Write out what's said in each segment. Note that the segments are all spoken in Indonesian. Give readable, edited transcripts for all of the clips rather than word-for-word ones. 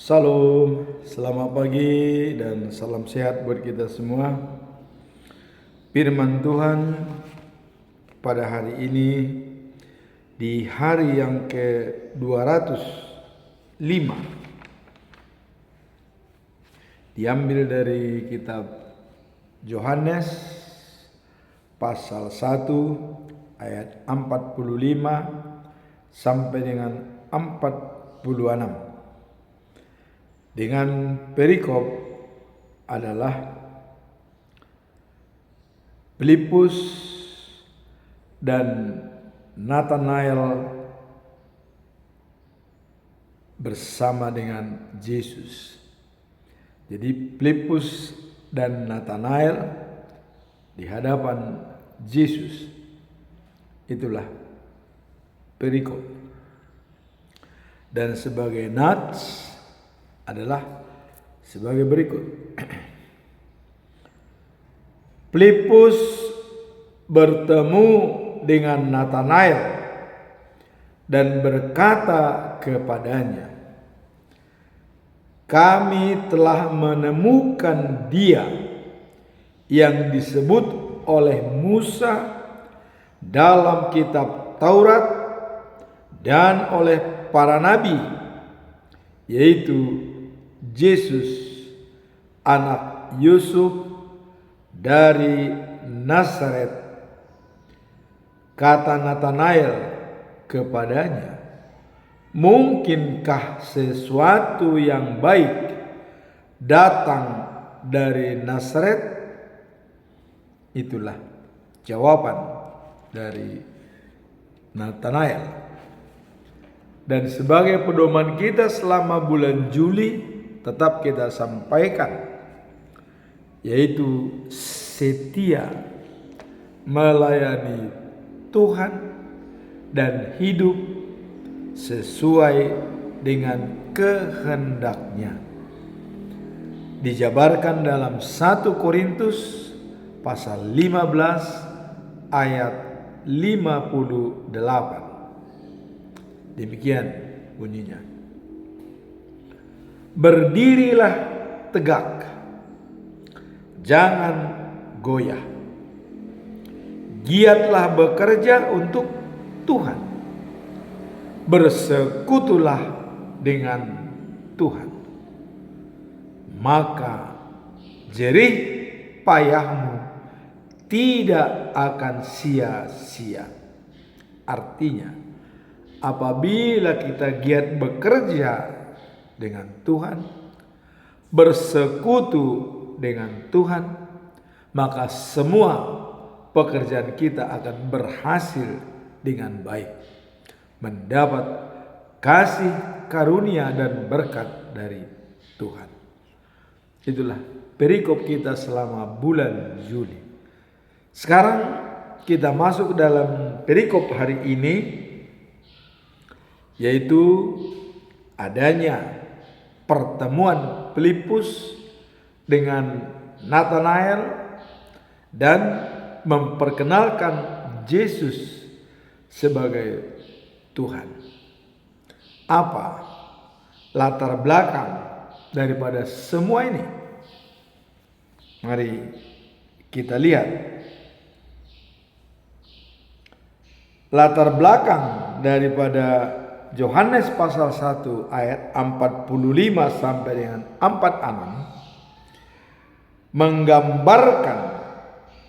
Salam, selamat pagi dan salam sehat buat kita semua. Firman Tuhan pada hari ini di hari yang ke-205 diambil dari kitab Yohanes pasal 1 ayat 45 sampai dengan 46. Dengan perikop adalah Filipus dan Nathanael bersama dengan Yesus. Jadi Filipus dan Nathanael di hadapan Yesus. Itulah perikop. Dan sebagai nats adalah sebagai berikut. Filipus bertemu dengan Nathanael dan berkata kepadanya, "Kami telah menemukan Dia yang disebut oleh Musa dalam kitab Taurat dan oleh para nabi, yaitu Yesus, anak Yusuf dari Nazaret." Kata Nathanael kepadanya, "Mungkinkah sesuatu yang baik datang dari Nazaret?" Itulah jawaban dari Nathanael. Dan sebagai pedoman kita selama bulan Juli tetap kita sampaikan, yaitu setia melayani Tuhan dan hidup sesuai dengan kehendaknya. Dijabarkan dalam 1 Korintus pasal 15 ayat 58. Demikian bunyinya. Berdirilah tegak, jangan goyah. Giatlah bekerja untuk Tuhan. Bersekutulah dengan Tuhan. Maka jerih payahmu tidak akan sia-sia. Artinya, apabila kita giat bekerja dengan Tuhan, bersekutu dengan Tuhan, maka semua pekerjaan kita akan berhasil dengan baik, mendapat kasih karunia dan berkat dari Tuhan. Itulah perikop kita selama bulan Juli. Sekarang kita masuk dalam perikop hari ini, yaitu adanya pertemuan Filipus dengan Nathanael dan memperkenalkan Yesus sebagai Tuhan. Apa latar belakang daripada semua ini? Mari kita lihat. Latar belakang daripada Yohanes pasal 1 ayat 45 sampai dengan 46 menggambarkan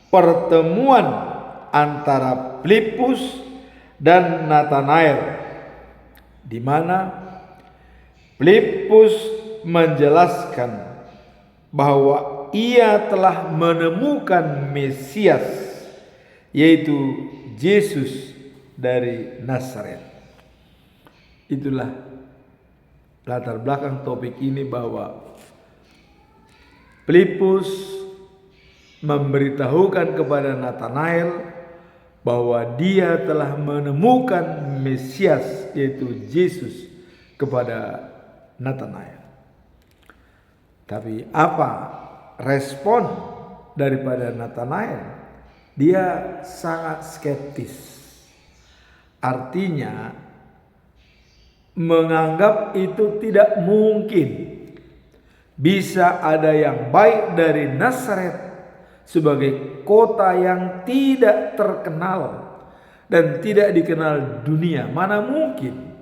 pertemuan antara Filipus dan Nathanael, di mana Filipus menjelaskan bahwa ia telah menemukan Mesias, yaitu Yesus dari Nazaret. Itulah latar belakang topik ini, bahwa Filipus memberitahukan kepada Nathanael bahwa dia telah menemukan Mesias, yaitu Yesus, kepada Nathanael. Tapi apa respon daripada Nathanael? Dia sangat skeptis. Artinya menganggap itu tidak mungkin bisa ada yang baik dari Nazaret sebagai kota yang tidak terkenal dan tidak dikenal dunia. Mana mungkin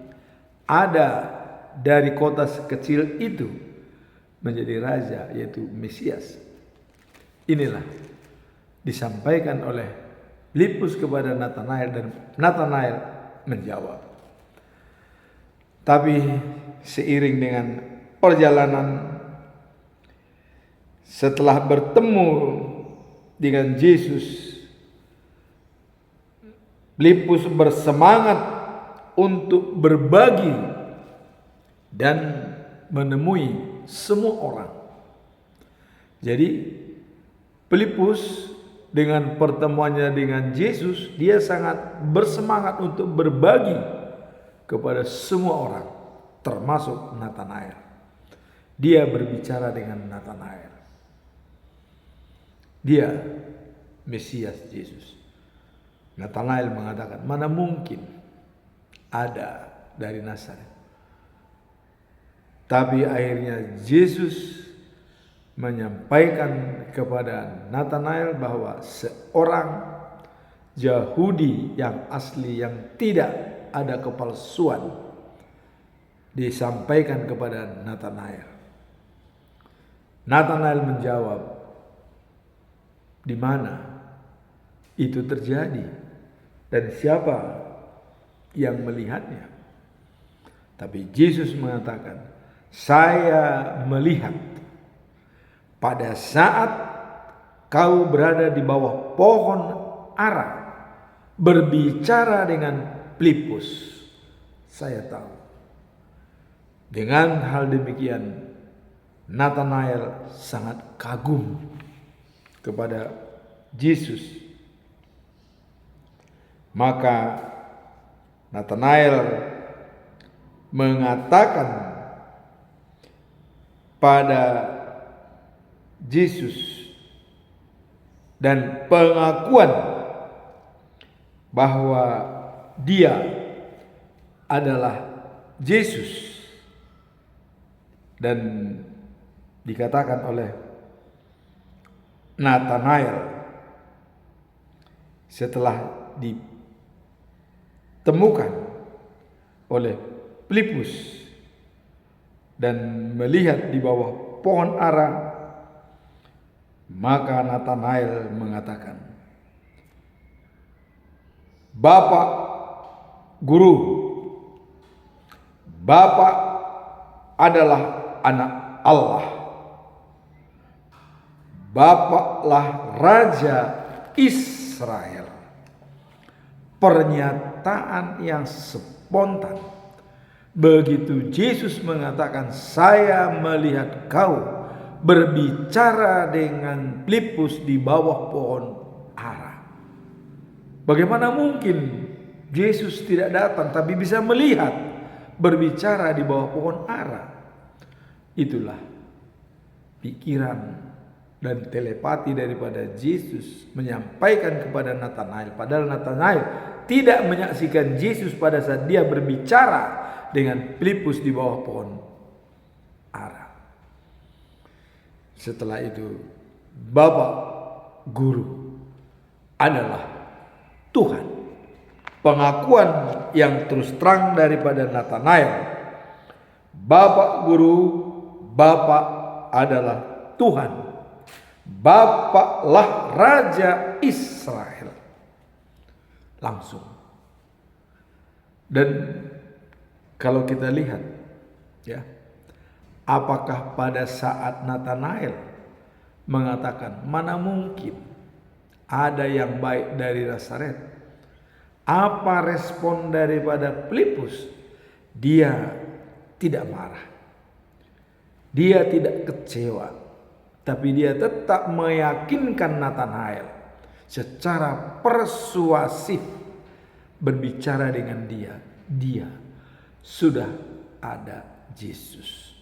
ada dari kota sekecil itu menjadi raja, yaitu Mesias. Inilah disampaikan oleh Filipus kepada Natanael, dan Natanael menjawab. Tapi seiring dengan perjalanan, setelah bertemu dengan Yesus, Filipus bersemangat untuk berbagi dan menemui semua orang. Jadi Filipus dengan pertemuannya dengan Yesus, dia sangat bersemangat untuk berbagi kepada semua orang, termasuk Natanael. Dia berbicara dengan Natanael. Dia Mesias Yesus. Natanael mengatakan, mana mungkin ada dari Nazaret. Tapi akhirnya Yesus menyampaikan kepada Natanael bahwa seorang Yahudi yang asli, yang tidak ada kepalsuan, disampaikan kepada Natanael. Natanael menjawab, di mana itu terjadi dan siapa yang melihatnya? Tapi Yesus mengatakan, saya melihat pada saat kau berada di bawah pohon ara berbicara dengan Filipus. Saya tahu. Dengan hal demikian, Natanael sangat kagum kepada Yesus. Maka Natanael mengatakan pada Yesus, dan pengakuan bahwa dia adalah Yesus, dan dikatakan oleh Natanael setelah ditemukan oleh Filipus dan melihat di bawah pohon ara, maka Natanael mengatakan, Bapak Guru, Bapak adalah anak Allah, Bapaklah Raja Israel. Pernyataan yang spontan. Begitu Yesus mengatakan, saya melihat kau berbicara dengan Filipus di bawah pohon ara. Bagaimana mungkin Yesus tidak datang tapi bisa melihat berbicara di bawah pohon ara? Itulah pikiran dan telepati daripada Yesus menyampaikan kepada Natanael. Padahal Natanael tidak menyaksikan Yesus pada saat dia berbicara dengan Filipus di bawah pohon ara. Setelah itu, Bapak Guru adalah Tuhan. Pengakuan yang terus terang daripada Natanael. Bapak Guru, Bapak adalah Tuhan. Bapaklah Raja Israel. Langsung. Dan kalau kita lihat, ya, apakah pada saat Natanael mengatakan, mana mungkin ada yang baik dari Nazaret? Apa respon daripada Filipus? Dia tidak marah. Dia tidak kecewa. Tapi dia tetap meyakinkan Natanael secara persuasif berbicara dengan dia. Dia sudah ada Yesus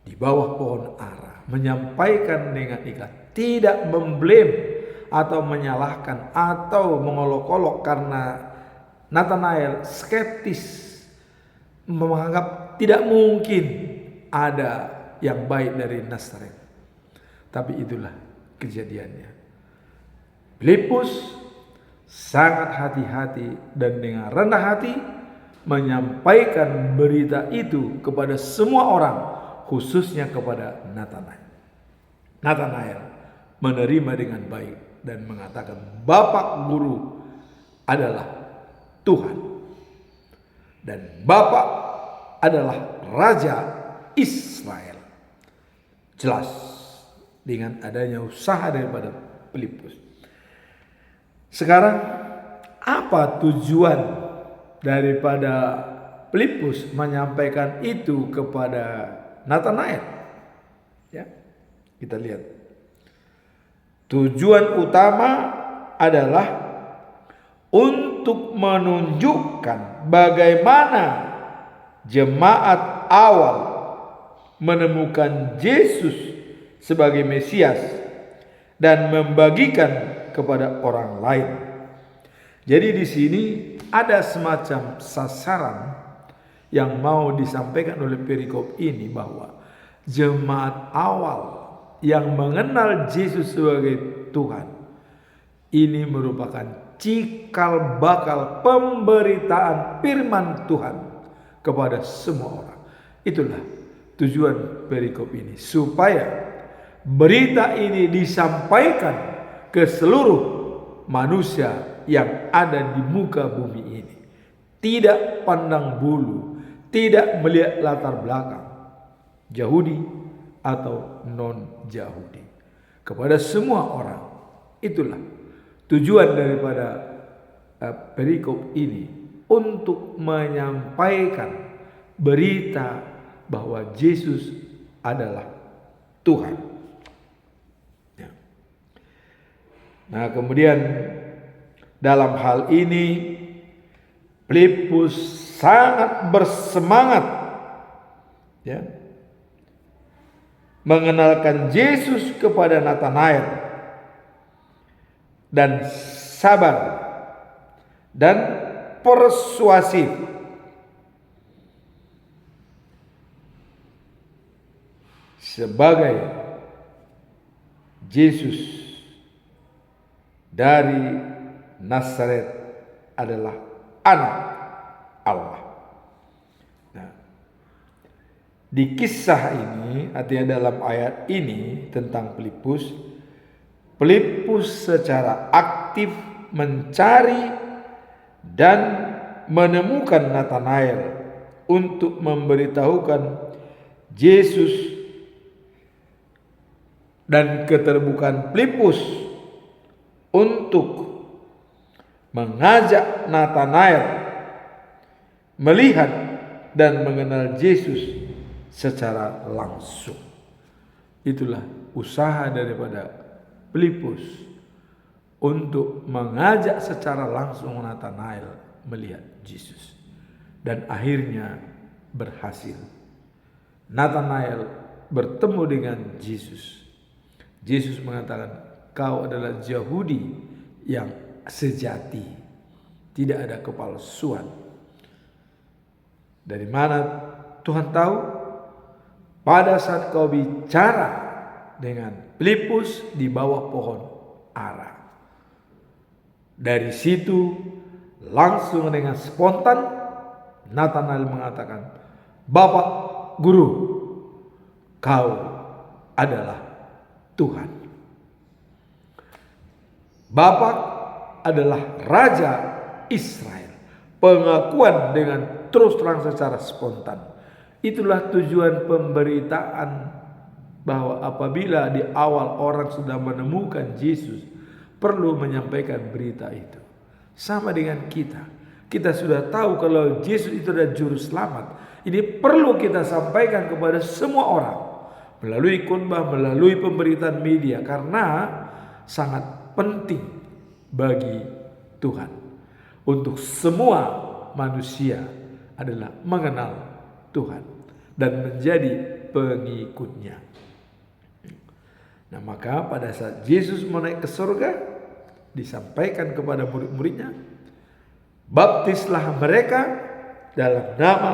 di bawah pohon ara, menyampaikan dengan ikhlas, tidak memblame atau menyalahkan atau mengolok-olok karena Natanael skeptis menganggap tidak mungkin ada yang baik dari Nazaret. Tapi itulah kejadiannya. Filipus sangat hati-hati dan dengan rendah hati menyampaikan berita itu kepada semua orang, khususnya kepada Natanael. Natanael menerima dengan baik dan mengatakan, Bapak Guru adalah Tuhan dan Bapak adalah Raja Israel. Jelas dengan adanya usaha daripada Filipus. Sekarang apa tujuan daripada Filipus menyampaikan itu kepada Natanael? Ya, kita lihat. Tujuan utama adalah untuk menunjukkan bagaimana jemaat awal menemukan Yesus sebagai Mesias dan membagikan kepada orang lain. Jadi di sini ada semacam sasaran yang mau disampaikan oleh perikop ini, bahwa jemaat awal yang mengenal Yesus sebagai Tuhan ini merupakan cikal bakal pemberitaan firman Tuhan kepada semua orang. Itulah tujuan perikop ini, supaya berita ini disampaikan ke seluruh manusia yang ada di muka bumi ini. Tidak pandang bulu, tidak melihat latar belakang, Yahudi atau non-Yahudi. Kepada semua orang. Itulah tujuan daripada perikop ini, untuk menyampaikan berita bahwa Yesus adalah Tuhan. Nah, kemudian dalam hal ini Filipus sangat bersemangat, ya, mengenalkan Yesus kepada Natanael, dan sabar dan persuasif sebagai Yesus dari Nazaret adalah anak Allah. Nah, di kisah ini, artinya dalam ayat ini tentang Filipus secara aktif mencari dan menemukan Natanael untuk memberitahukan Yesus, dan keterbukaan Filipus untuk mengajak Natanael melihat dan mengenal Yesus secara langsung. Itulah usaha daripada Filipus untuk mengajak secara langsung Natanael melihat Yesus, dan akhirnya berhasil. Natanael bertemu dengan Yesus. Yesus mengatakan, kau adalah Yahudi yang sejati, tidak ada kepalsuan. Dari mana Tuhan tahu? Pada saat kau bicara dengan Filipus di bawah pohon ara. Dari situ langsung dengan spontan Natanael mengatakan, Bapak Guru, kau adalah Tuhan. Bapak adalah Raja Israel. Pengakuan dengan terus terang secara spontan. Itulah tujuan pemberitaan, bahwa apabila di awal orang sudah menemukan Yesus, perlu menyampaikan berita itu. Sama dengan kita. Kita sudah tahu kalau Yesus itu adalah juru selamat. Ini perlu kita sampaikan kepada semua orang. Melalui khotbah, melalui pemberitaan media. Karena sangat penting bagi Tuhan untuk semua manusia adalah mengenal Tuhan dan menjadi pengikutnya. Nah, maka pada saat Yesus mau naik ke surga, disampaikan kepada murid-muridnya, baptislah mereka dalam nama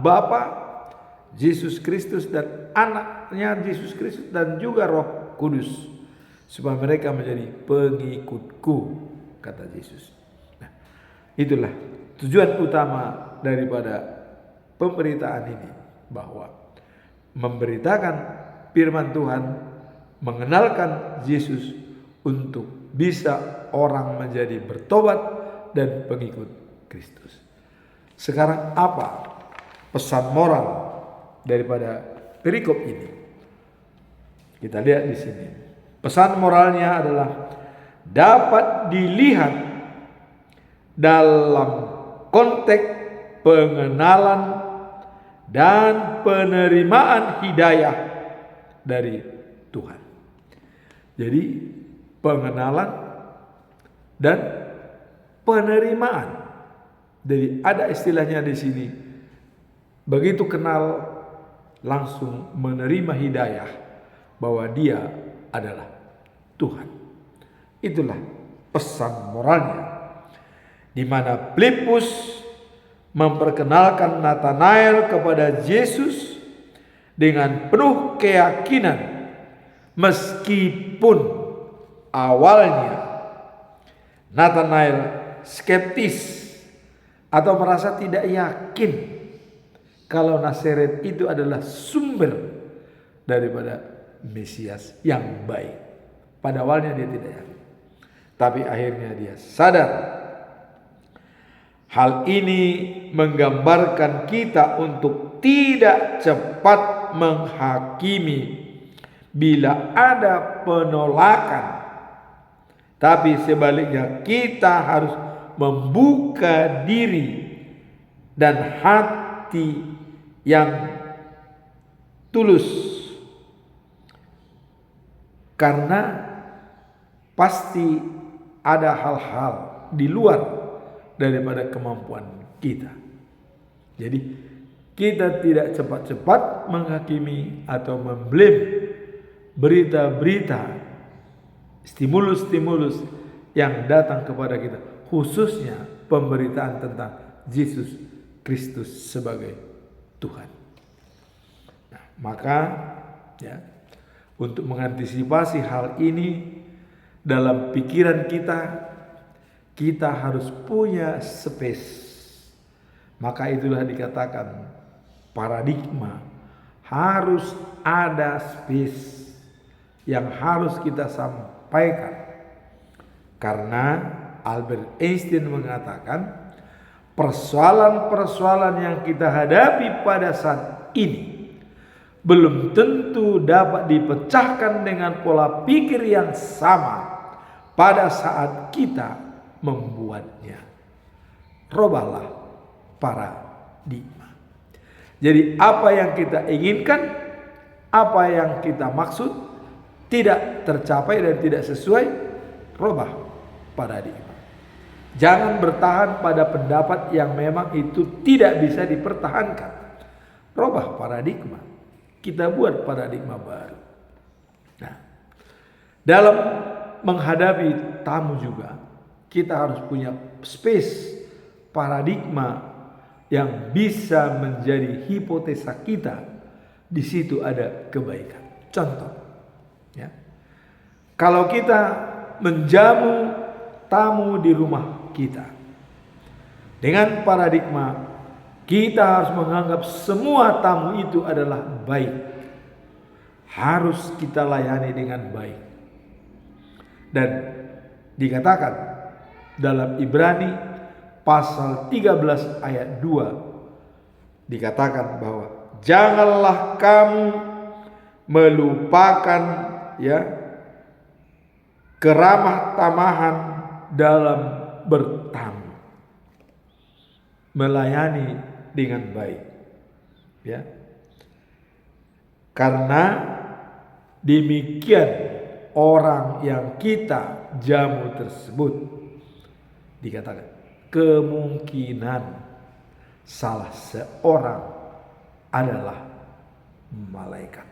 Bapa Yesus Kristus dan anaknya Yesus Kristus dan juga Roh Kudus, supaya mereka menjadi pengikutku, kata Yesus. Nah, itulah tujuan utama daripada pemberitaan ini, bahwa memberitakan firman Tuhan, mengenalkan Yesus untuk bisa orang menjadi bertobat dan pengikut Kristus. Sekarang apa pesan moral daripada perikop ini? Kita lihat di sini. Pesan moralnya adalah dapat dilihat dalam konteks pengenalan dan penerimaan hidayah dari Tuhan. Jadi pengenalan dan penerimaan. Jadi ada istilahnya di sini, begitu kenal langsung menerima hidayah bahwa Dia adalah Tuhan. Itulah pesan moralnya, di mana Filipus memperkenalkan Natanael kepada Yesus dengan penuh keyakinan, meskipun awalnya Natanael skeptis atau merasa tidak yakin kalau Nazaret itu adalah sumber daripada Mesias yang baik. Pada awalnya dia tidak yakin, tapi akhirnya dia sadar. Hal ini menggambarkan kita untuk tidak cepat menghakimi bila ada penolakan, tapi sebaliknya kita harus membuka diri dan hati yang tulus, karena pasti ada hal-hal di luar daripada kemampuan kita. Jadi kita tidak cepat-cepat menghakimi atau memblame berita-berita, stimulus-stimulus yang datang kepada kita, khususnya pemberitaan tentang Yesus Kristus sebagai Tuhan. Nah, maka ya, untuk mengantisipasi hal ini dalam pikiran kita harus punya space. Maka itulah dikatakan paradigma, harus ada space yang harus kita sampaikan. Karena Albert Einstein mengatakan persoalan-persoalan yang kita hadapi pada saat ini belum tentu dapat dipecahkan dengan pola pikir yang sama pada saat kita membuatnya. Robahlah paradigma. Jadi apa yang kita inginkan, apa yang kita maksud tidak tercapai dan tidak sesuai, robah paradigma. Jangan bertahan pada pendapat yang memang itu tidak bisa dipertahankan. Robah paradigma. Kita buat paradigma baru. Nah, dalam menghadapi tamu juga, kita harus punya space paradigma yang bisa menjadi hipotesa kita. Di situ ada kebaikan. Contoh, ya, kalau kita menjamu tamu di rumah kita dengan paradigma kita harus menganggap semua tamu itu adalah baik, harus kita layani dengan baik. Dan dikatakan dalam Ibrani pasal 13 ayat 2 dikatakan bahwa janganlah kamu melupakan keramah tamahan dalam bertamu, melayani dengan baik, ya. Karena demikian orang yang kita jamu tersebut, dikatakan kemungkinan salah seorang adalah malaikat.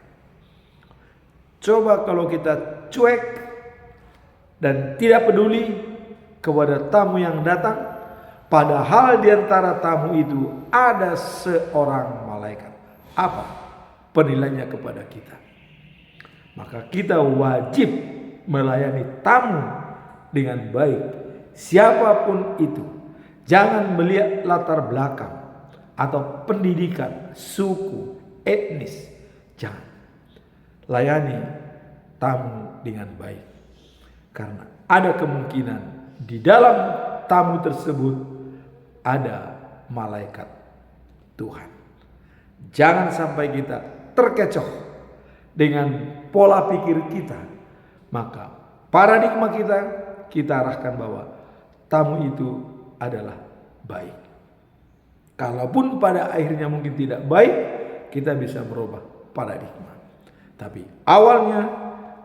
Coba kalau kita cuek dan tidak peduli kepada tamu yang datang, Padahal di antara tamu itu ada seorang malaikat. Apa penilaiannya kepada kita? Maka kita wajib melayani tamu dengan baik, siapapun itu. Jangan melihat latar belakang atau pendidikan, suku, etnis. Jangan. Layani tamu dengan baik. Karena ada kemungkinan di dalam tamu tersebut ada malaikat Tuhan. Jangan sampai kita terkecoh dengan pola pikir kita. Maka paradigma kita arahkan bahwa tamu itu adalah baik. Kalaupun pada akhirnya mungkin tidak baik, kita bisa merubah paradigma. Tapi awalnya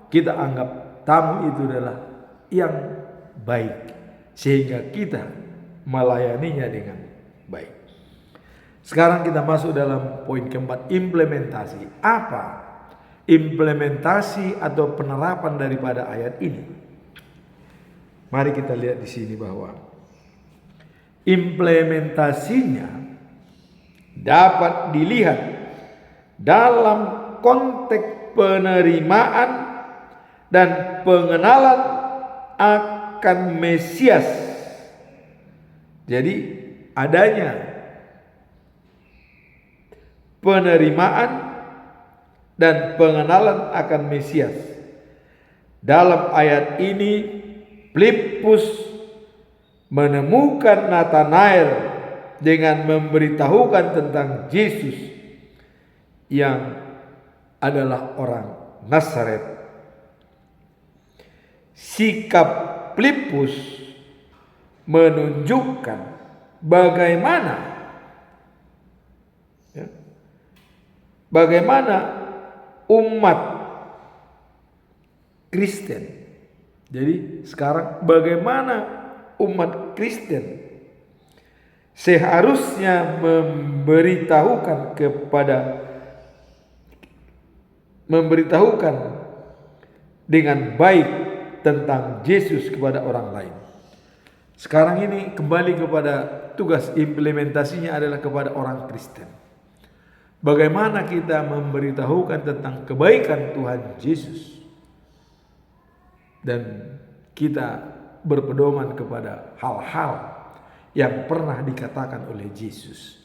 kita anggap tamu itu adalah yang baik, sehingga kita melayaninya dengan baik. Sekarang kita masuk dalam poin keempat, implementasi. Apa implementasi atau penerapan daripada ayat ini? Mari kita lihat di sini bahwa implementasinya dapat dilihat dalam konteks penerimaan dan pengenalan akan Mesias. Jadi adanya penerimaan dan pengenalan akan Mesias. Dalam ayat ini Filipus menemukan Nathanael dengan memberitahukan tentang Yesus yang adalah orang Nazaret. Sikap Filipus menunjukkan bagaimana umat Kristen. Jadi sekarang bagaimana umat Kristen seharusnya memberitahukan dengan baik tentang Yesus kepada orang lain. Sekarang ini kembali kepada tugas implementasinya adalah kepada orang Kristen. Bagaimana kita memberitahukan tentang kebaikan Tuhan Yesus dan kita berpedoman kepada hal-hal yang pernah dikatakan oleh Yesus.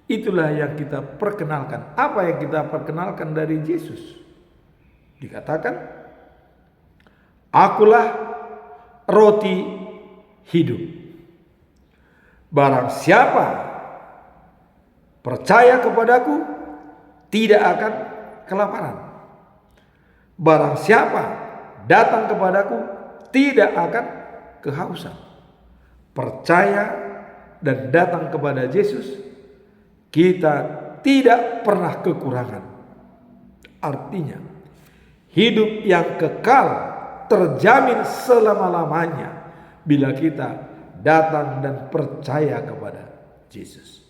Itulah yang kita perkenalkan. Apa yang kita perkenalkan dari Yesus? Dikatakan, "Akulah roti hidup. Barang siapa percaya kepadaku tidak akan kelaparan. Barang siapa datang kepadaku tidak akan kehausan." Percaya dan datang kepada Yesus, kita tidak pernah kekurangan. Artinya, hidup yang kekal terjamin selama-lamanya bila kita datang dan percaya kepada Yesus.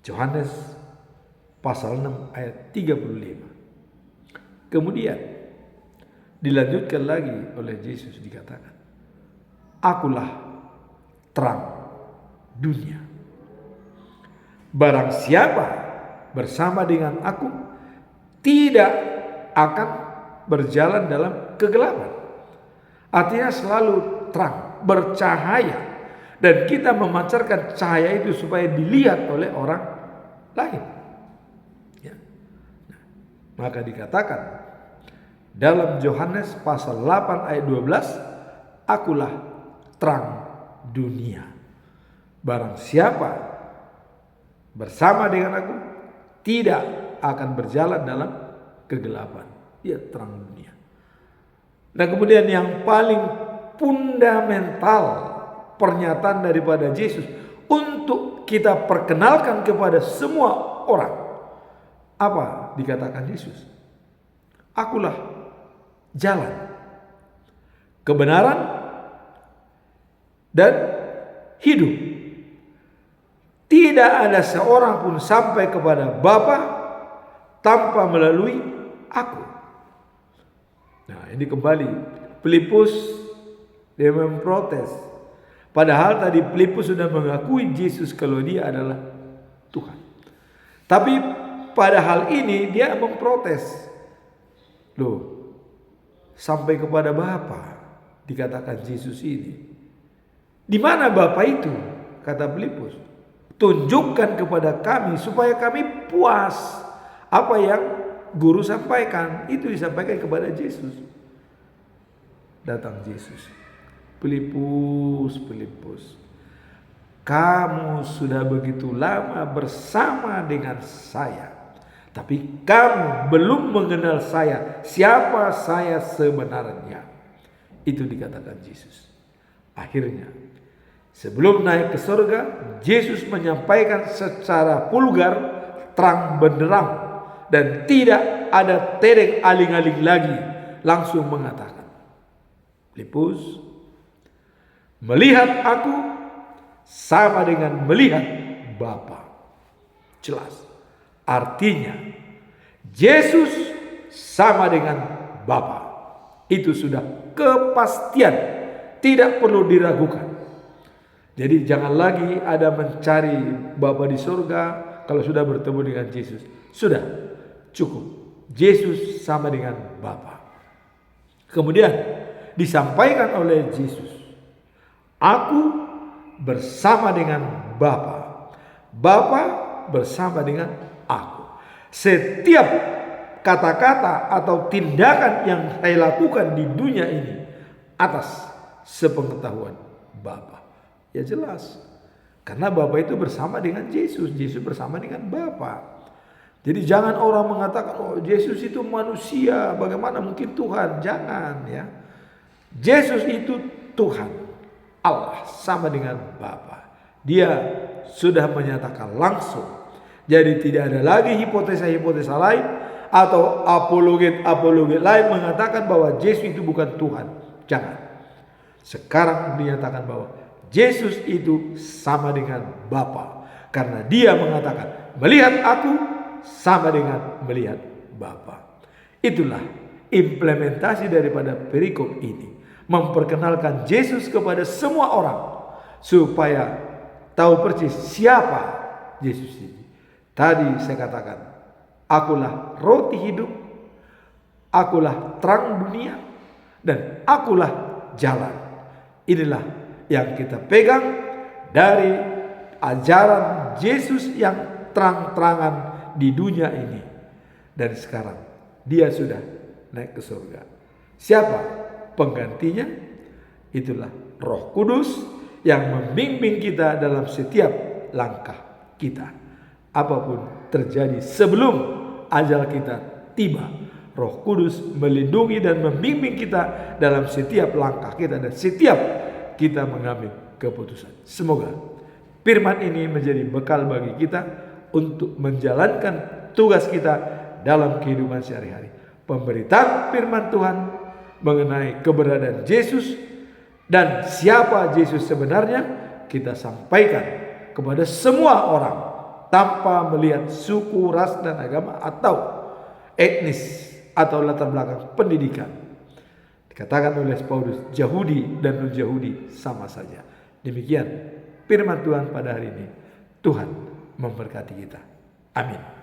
Yohanes pasal 6 ayat 35. Kemudian dilanjutkan lagi oleh Yesus, dikatakan, "Akulah terang dunia. Barang siapa bersama dengan aku tidak akan berjalan dalam kegelapan." Artinya selalu terang, bercahaya, dan kita memancarkan cahaya itu supaya dilihat oleh orang lain. Ya. Maka dikatakan dalam Yohanes pasal 8 ayat 12, "Akulah terang dunia. Barang siapa bersama dengan aku tidak akan berjalan dalam kegelapan." Ia terang dunia. Nah, kemudian yang paling fundamental pernyataan daripada Yesus untuk kita perkenalkan kepada semua orang. Apa dikatakan Yesus? "Akulah jalan, kebenaran, dan hidup. Tidak ada seorang pun sampai kepada Bapa tanpa melalui aku." Nah, ini kembali Filipus dia memprotes. Padahal tadi Filipus sudah mengakui Yesus kalau dia adalah Tuhan. Tapi pada hal ini dia memprotes. Loh, sampai kepada Bapa dikatakan Yesus ini. Di mana Bapa itu? Kata Filipus. Tunjukkan kepada kami supaya kami puas. Apa yang guru sampaikan itu disampaikan kepada Yesus. Datang Yesus. Filipus, kamu sudah begitu lama bersama dengan saya, tapi kamu belum mengenal saya, siapa saya sebenarnya. Itu dikatakan Yesus. Akhirnya, sebelum naik ke surga, Yesus menyampaikan secara vulgar, terang benderang, dan tidak ada tereng aling-aling lagi. Langsung mengatakan, Filipus, melihat aku sama dengan melihat Bapa. Jelas. Artinya Yesus sama dengan Bapa. Itu sudah kepastian, tidak perlu diragukan. Jadi jangan lagi ada mencari Bapa di surga kalau sudah bertemu dengan Yesus. Sudah cukup. Yesus sama dengan Bapa. Kemudian disampaikan oleh Yesus, aku bersama dengan Bapa. Bapa bersama dengan aku. Setiap kata-kata atau tindakan yang saya lakukan di dunia ini atas sepengetahuan Bapa. Ya jelas. Karena Bapa itu bersama dengan Yesus. Yesus bersama dengan Bapa. Jadi jangan orang mengatakan, oh Yesus itu manusia, bagaimana mungkin Tuhan? Jangan ya. Yesus itu Tuhan. Allah sama dengan Bapa. Dia sudah menyatakan langsung. Jadi tidak ada lagi hipotesa-hipotesa lain atau apologet lain mengatakan bahwa Yesus itu bukan Tuhan. Jangan. Sekarang dinyatakan bahwa Yesus itu sama dengan Bapa. Karena dia mengatakan, melihat aku sama dengan melihat Bapa. Itulah implementasi daripada perikop ini. Memperkenalkan Yesus kepada semua orang supaya tahu persis siapa Yesus ini. Tadi saya katakan, akulah roti hidup, akulah terang dunia, dan akulah jalan. Inilah yang kita pegang dari ajaran Yesus yang terang-terangan di dunia ini. Dan sekarang dia sudah naik ke surga. Siapa penggantinya? Itulah Roh Kudus yang membimbing kita dalam setiap langkah kita. Apapun terjadi sebelum ajal kita tiba, Roh Kudus melindungi dan membimbing kita dalam setiap langkah kita dan setiap kita mengambil keputusan. Semoga firman ini menjadi bekal bagi kita untuk menjalankan tugas kita dalam kehidupan sehari-hari. Pemberitaan firman Tuhan mengenai keberadaan Yesus dan siapa Yesus sebenarnya kita sampaikan kepada semua orang tanpa melihat suku, ras dan agama atau etnis atau latar belakang pendidikan. Dikatakan oleh Paulus, Yahudi dan non-Yahudi sama saja. Demikian firman Tuhan pada hari ini. Tuhan memberkati kita. Amin.